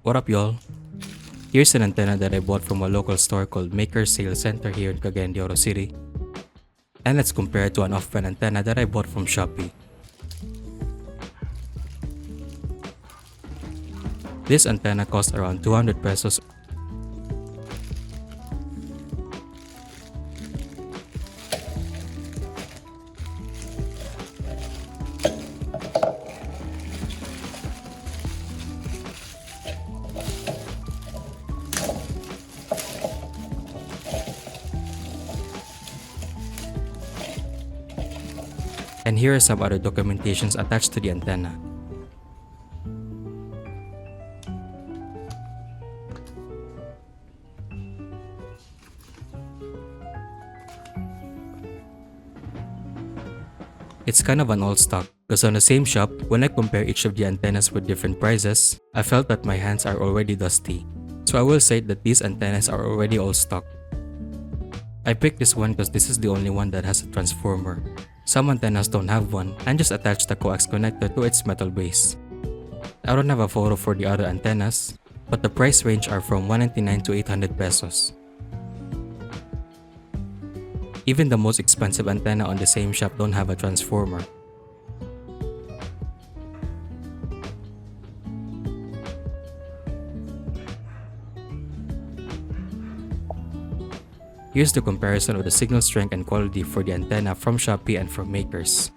What up, y'all? Here's an antenna that I bought from a local store called Maker's Sale Center here in Cagayan de Oro City. And let's compare it to an off-brand antenna that I bought from Shopee. This antenna cost around 200 pesos. And here are some other documentations attached to the antenna. It's kind of an old stock, because on the same shop, when I compare each of the antennas with different prices, I felt that my hands are already dusty. So I will say that these antennas are already old stock. I picked this one because this is the only one that has a transformer. Some antennas don't have one and just attach the coax connector to its metal base. I don't have a photo for the other antennas, but the price range are from 199 to 800 pesos. Even the most expensive antenna on the same shop don't have a transformer. Here's the comparison of the signal strength and quality for the antenna from Shopee and from Makers.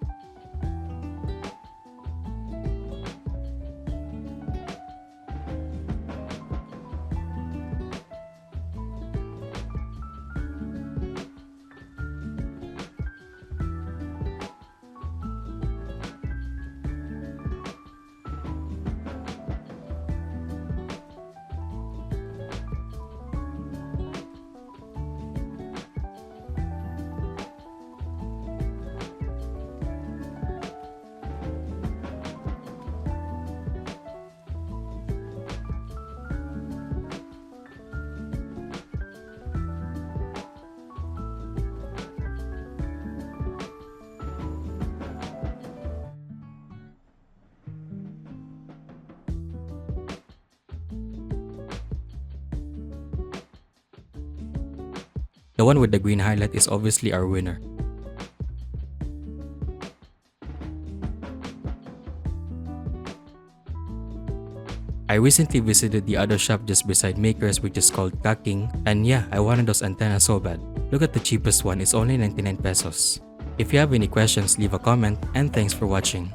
The one with the green highlight is obviously our winner. I recently visited the other shop just beside Makers, which is called Kuhang, and yeah, I wanted those antennas so bad. Look at the cheapest one, it's only 99 pesos. If you have any questions, leave a comment, and thanks for watching.